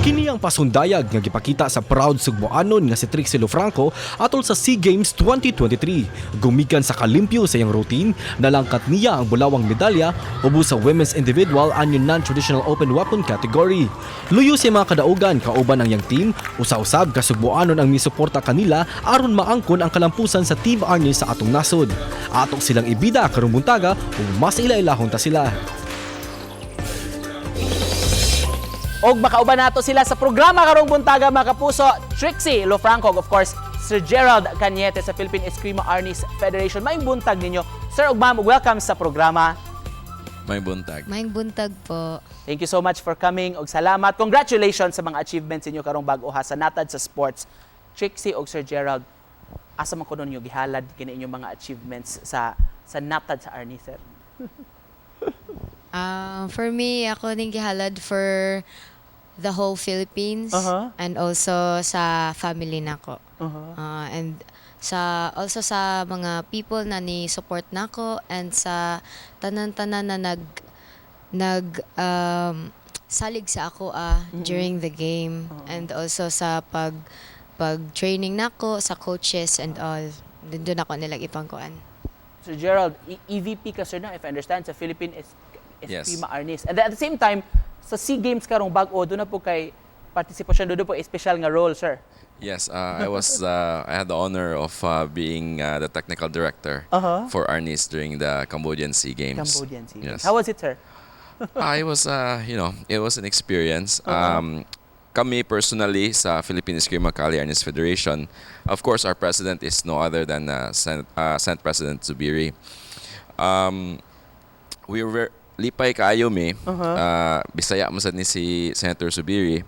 Kini ang pasundayag nga gipakita sa proud Sugboanon nga si Trixie Lofranco atol sa SEA Games 2023. Gumikan sa kalimpyo sa iyang routine, nalangkat niya ang bulawang medalya ubos sa women's individual and yung non-traditional open weapon category. Luyo sa mga kadaugan kauban ang iyang team, usa-usab ka Sugboanon ang misuporta kanila aron maangkon ang kalampusan sa Team Arnis sa atong nasod. Atok silang ibida karong buntaga ug mas ilailahon ta sila. Og makauban nato sila sa programa karong buntaga mga kapuso, Trixie Lofranco, of course, Sir Gerald Cañete sa Philippine Eskrima Arnis Federation. Maayong buntag ninyo. Sir ug ma'am, welcome sa programa. May buntag. Maayong buntag po. Thank you so much for coming og salamat. Congratulations sa mga achievements ninyo karong bag-o ha sa natad sa sports. Trixie og Sir Gerald, asa man kuno ninyo gihalad kini inyong mga achievements sa natad sa Arnis, sir? For me, ako ning gihalad for the whole Philippines and also sa family nako. And also sa mga people na ni support nako and sa tanan-tanan na salig sa ako during the game and also sa pag-training nako sa coaches and all. Doon ako nilang ipangkuan. Sir Gerald, EVP ka sir na, if I understand, sa Philippine Eskrima Yes. Arnis. And at the same time, sa SEA Games karong bag-o, doon na po kay participation, doon po special nga role, sir. Yes, I had the honor of being the technical director for Arnis during the Cambodian SEA Games. Cambodian SEA Games. Yes. How was it, sir? It was, it was an experience. Kami personally sa Philippine Eskrima Kali Arnis Federation, of course, our president is no other than Senate President Zubiri. We were lipay kaayo mi, Bisaya mo sad ni si Senator Zubiri.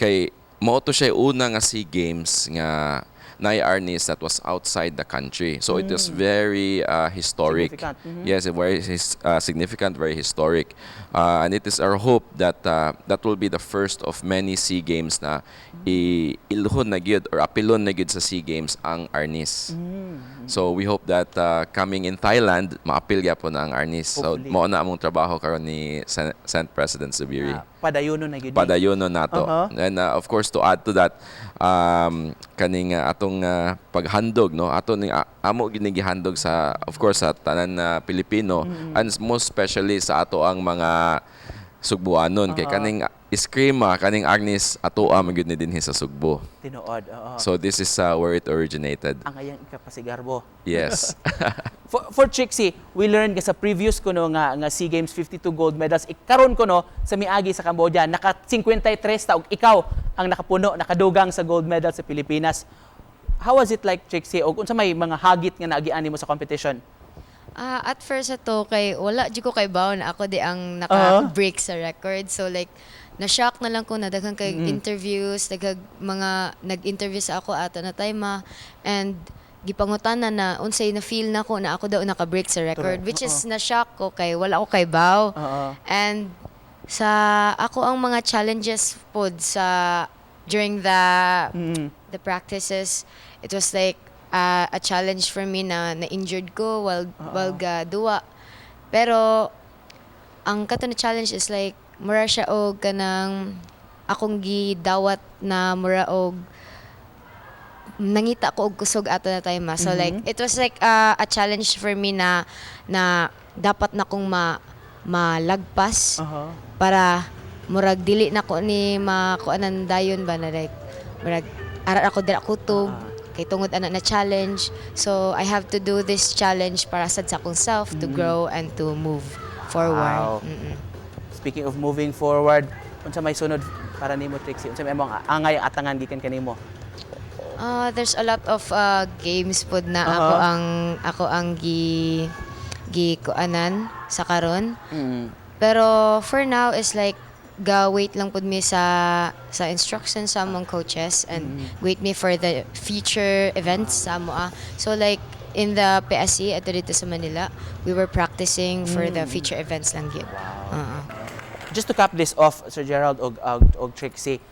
Kay mo to siya una nga SEA Games nga Nai Arnis that was outside the country. So it was very historic. Significant. Yes, very significant, very historic. And it is our hope that that will be the first of many SEA Games na ilhon na gyud or apilon na gyud sa SEA Games ang Arnis. So we hope that coming in Thailand, maapil gyapon ang Arnis. So Hopefully. mao na among trabaho karon ni Senate President Zubiri. Padayono na yun. Padayono nato. And of course to add to that, kaning atong paghandog no, ato ning amo ginigihandog sa of course sa tanan na Pilipino and most especially sa ato ang mga Sugboanon kay kaning Eskrima kaning Arnis ato ang gyud ni dinhi sa Sugbo. Tinuod. So this is where it originated. Ang ayang ikapasigarbo. Yes. For Trixie, we learned sa previous ko no nga SEA Games 52 gold medals. Karon ko no sa miagi sa Cambodia naka 53 ta og ikaw ang nakadugang sa gold medal sa Pilipinas. How was it like, Trixie? O unsa may mga hagit nga naagian mo sa competition? At first ito, wala di ko kay baon na ako di ang naka-break sa record. So like, na-shock na lang ko na daghang kay interviews, daghang mga nag-interview sa ako ato na time and gipangutana na unsay na feel na ko na ako daw naka-break sa record, which is na-shock ko kay wala ko kay baw. And sa ako ang mga challenges pod sa during the practices, it was like a challenge for me na injured ko while duwa. Pero ang kato na challenge is like mura siya og kanang akong gidawat na mura og nangita ko og kusog ato na time. So like it was like a challenge for me na dapat na kong malagpas para murag dili na ko ni makuanan dayon ba na like murag ara ako dira kutog kay tungod ana na challenge. So I have to do this challenge para sad sa akong self to grow and to move forward. Wow. Speaking of moving forward, unsa may sunod para nimo, Trixie? Unsa may among angay atangan gikan kanimo? There's a lot of games pod na ako ang kuanan sa karon. Pero for now is like wait lang pud mi sa instructions sa among coaches and wait me for the future events sa amo. So like in the PSC at dito sa Manila, we were practicing for the future events lang gyud. Just to cap this off, Sir Gerald og Trixie,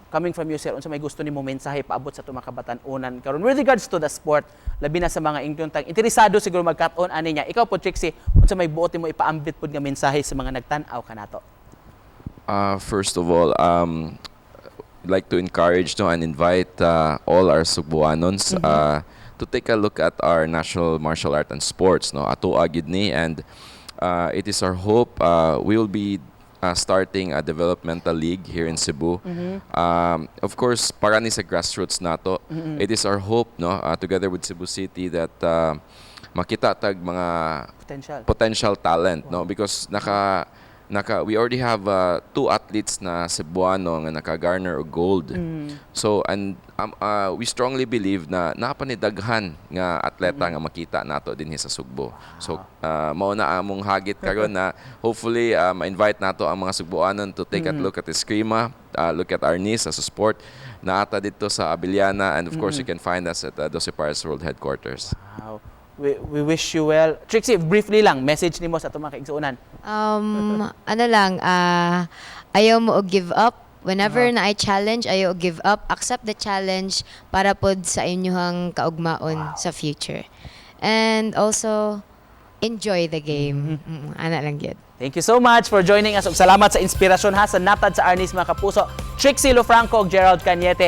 coming from you, sir, unsa may gusto nimo mensahe paabot sa mga kabatan-onan karon with regards to the sport, labi na sa mga ingkong interesado siguro magkat-on ani niya. Ikaw po, Trixie, unsa may buot mo ipaambit pud nga mensahe sa mga nagtan-aw kanato? First of all, like to encourage and invite all our Sugbuanons to take a look at our national martial art and sports, no, ato agid ni, and it is our hope we will be starting a developmental league here in Cebu. Of course, para ni sa grassroots nato, it is our hope, no, together with Cebu City, that makita tag mga potential talent, no, because we already have 2 athletes na Cebuano nga naka-garner og gold. So, and we strongly believe na napanidaghan nga atleta nga makita nato dinhi sa Sugbo. So, mao na among hagit karon na hopefully ma-invite nato ang mga Sugboanon to take a look at Eskrima, look at Arnis as a sport na ata dito sa Abiliana, and of course you can find us at Doce Pares World Headquarters. Wow. We wish you well. Trixie, briefly lang, message nimo sa itong mga kaigsuunan. Ano lang, ayaw mo og give up. Whenever na I challenge, ayaw og give up. Accept the challenge para pod sa inyong kaugmaon sa future. And also, enjoy the game. Ana lang yun. Thank you so much for joining us. Ug salamat sa inspirasyon ha sa natad sa Arnis mga kapuso. Trixie Lofranco ug Gerald Cañete.